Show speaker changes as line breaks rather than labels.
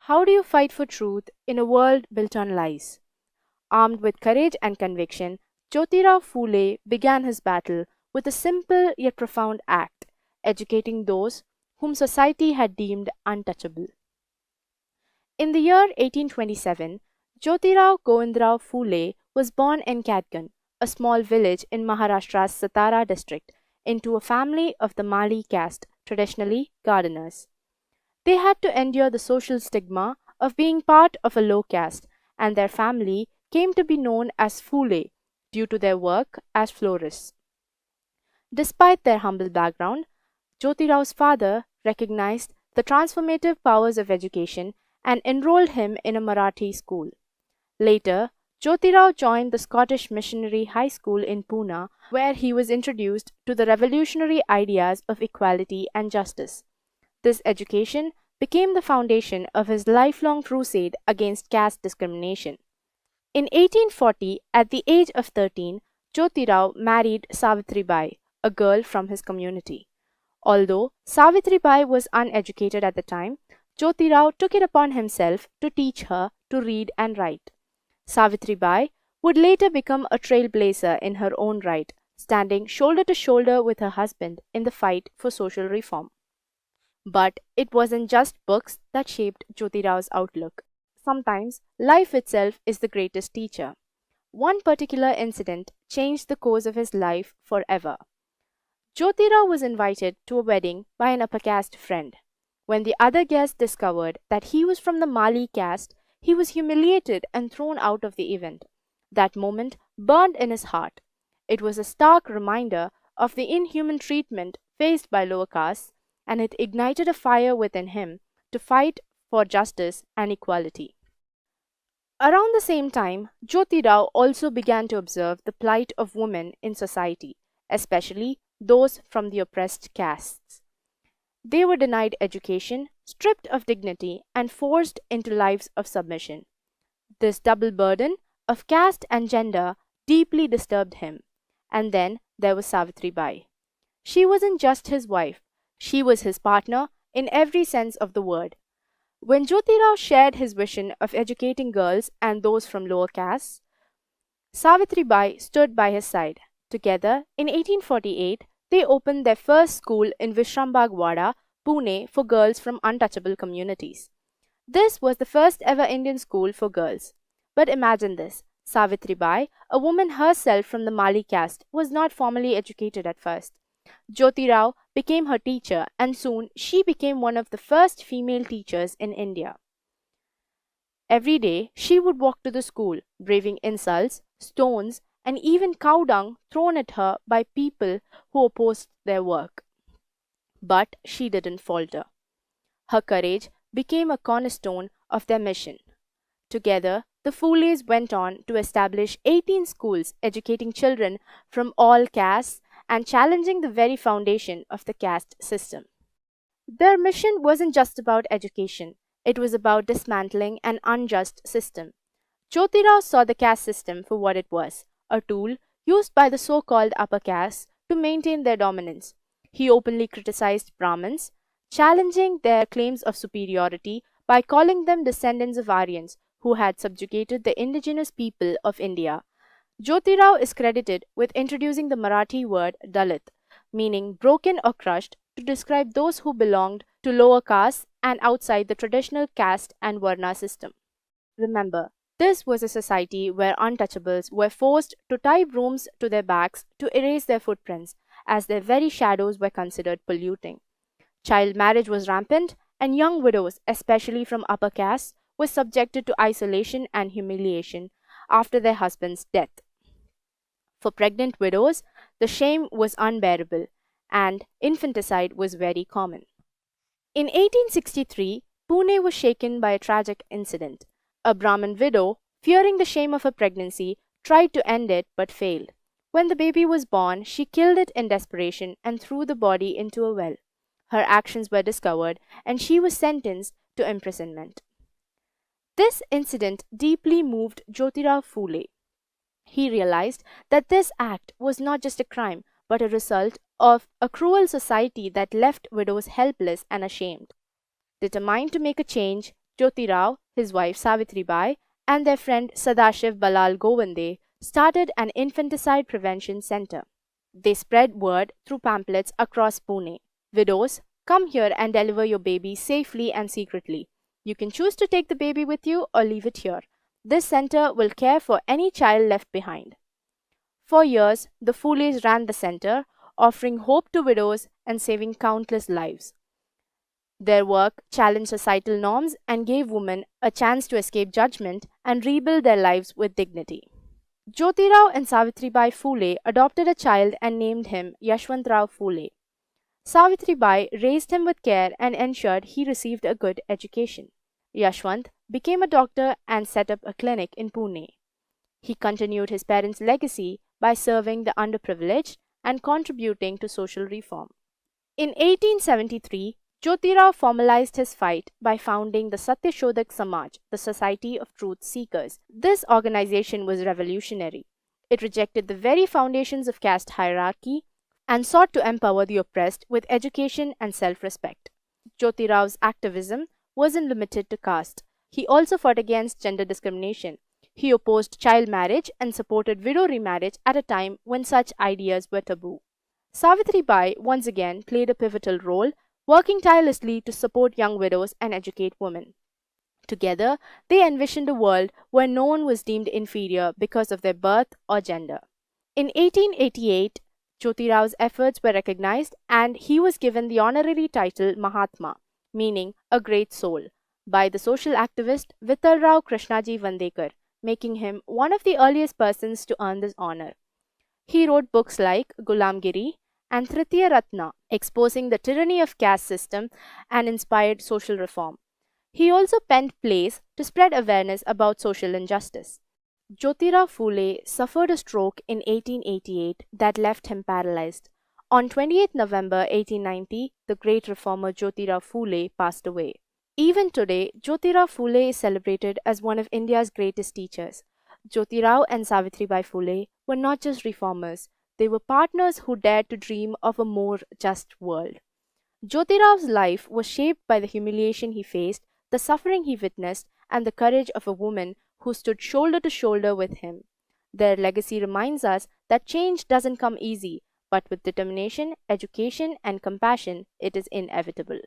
How do you fight for truth in a world built on lies? Armed with courage and conviction, Jyotirao Phule began his battle with a simple yet profound act, educating those whom society had deemed untouchable. In the year 1827, Jyotirao Govindrao Phule was born in Katgan, a small village in Maharashtra's Satara district, into a family of the Mali caste, traditionally gardeners. They had to endure the social stigma of being part of a low caste, and their family came to be known as Phule due to their work as florists. Despite their humble background, Jyotirao's father recognized the transformative powers of education and enrolled him in a Marathi school. Later, Jyotirao joined the Scottish Missionary High School in Pune, where he was introduced to the revolutionary ideas of equality and justice. This education became the foundation of his lifelong crusade against caste discrimination. In 1840, at the age of 13, Jyotirao married Savitribai, a girl from his community. Although Savitribai was uneducated at the time, Jyotirao took it upon himself to teach her to read and write. Savitribai would later become a trailblazer in her own right, standing shoulder to shoulder with her husband in the fight for social reform. But it wasn't just books that shaped Jyotirao's outlook. Sometimes life itself is the greatest teacher. One particular incident changed the course of his life forever. Jyotirao was invited to a wedding by an upper caste friend. When the other guests discovered that he was from the Mali caste, he was humiliated and thrown out of the event. That moment burned in his heart. It was a stark reminder of the inhuman treatment faced by lower castes, and it ignited a fire within him to fight for justice and equality. Around the same time, Jyotirao also began to observe the plight of women in society, especially those from the oppressed castes. They were denied education, stripped of dignity, and forced into lives of submission. This double burden of caste and gender deeply disturbed him. And then there was Savitribai. She wasn't just his wife, she was his partner in every sense of the word. When Jyotirao shared his vision of educating girls and those from lower castes, Savitribai stood by his side. Together, in 1848, they opened their first school in Vishrambagwada, Pune, for girls from untouchable communities. This was the first ever Indian school for girls. But imagine this, Savitribai, a woman herself from the Mali caste, was not formally educated at first. Jyotirao became her teacher, and soon she became one of the first female teachers in India. Every day, she would walk to the school, braving insults, stones, and even cow dung thrown at her by people who opposed their work. But she didn't falter. Her courage became a cornerstone of their mission. Together, the Phules went on to establish 18 schools educating children from all castes and challenging the very foundation of the caste system. Their mission wasn't just about education, it was about dismantling an unjust system. Jyotirao saw the caste system for what it was, a tool used by the so-called upper castes to maintain their dominance. He openly criticized Brahmins, challenging their claims of superiority by calling them descendants of Aryans who had subjugated the indigenous people of India. Jyotirao is credited with introducing the Marathi word Dalit, meaning broken or crushed, to describe those who belonged to lower castes and outside the traditional caste and Varna system. Remember, this was a society where untouchables were forced to tie brooms to their backs to erase their footprints, as their very shadows were considered polluting. Child marriage was rampant, and young widows, especially from upper castes, were subjected to isolation and humiliation after their husband's death. For pregnant widows, the shame was unbearable, and infanticide was very common. In 1863, Pune was shaken by a tragic incident. A Brahmin widow, fearing the shame of her pregnancy, tried to end it but failed. When the baby was born, she killed it in desperation and threw the body into a well. Her actions were discovered, and she was sentenced to imprisonment. This incident deeply moved Jyotirao Phule. He realized that this act was not just a crime, but a result of a cruel society that left widows helpless and ashamed. Determined to make a change, Jyotirao, his wife Savitribai, and their friend Sadashiv Balal Govande started an infanticide prevention center. They spread word through pamphlets across Pune. Widows, come here and deliver your baby safely and secretly. You can choose to take the baby with you or leave it here. This center will care for any child left behind. For years, the Phules ran the center, offering hope to widows and saving countless lives. Their work challenged societal norms and gave women a chance to escape judgment and rebuild their lives with dignity. Jyotirao and Savitribai Phule adopted a child and named him Yashwantrao Phule. Savitribai raised him with care and ensured he received a good education. Yashwant became a doctor and set up a clinic in Pune. He continued his parents' legacy by serving the underprivileged and contributing to social reform. In 1873, Jyotirao formalized his fight by founding the Satyashodak Samaj, the Society of Truth Seekers. This organization was revolutionary. It rejected the very foundations of caste hierarchy and sought to empower the oppressed with education and self-respect. Jyotirao's activism wasn't limited to caste. He also fought against gender discrimination. He opposed child marriage and supported widow remarriage at a time when such ideas were taboo. Savitribai once again played a pivotal role, working tirelessly to support young widows and educate women. Together, they envisioned a world where no one was deemed inferior because of their birth or gender. In 1888, Jyotirao's efforts were recognized and he was given the honorary title Mahatma, meaning a great soul, by the social activist Vittalrao Krishnaji Vandekar, making him one of the earliest persons to earn this honor. He wrote books like Gulamgiri and Tritiya Ratna, exposing the tyranny of caste system and inspired social reform. He also penned plays to spread awareness about social injustice. Jyotirao Phule suffered a stroke in 1888 that left him paralyzed. On 28 November 1890, the great reformer Jyotirao Phule passed away. Even today, Jyotirao Phule is celebrated as one of India's greatest teachers. Jyotirao and Savitribai Phule were not just reformers, they were partners who dared to dream of a more just world. Jyotirao's life was shaped by the humiliation he faced, the suffering he witnessed, and the courage of a woman who stood shoulder to shoulder with him. Their legacy reminds us that change doesn't come easy, but with determination, education, and compassion, it is inevitable.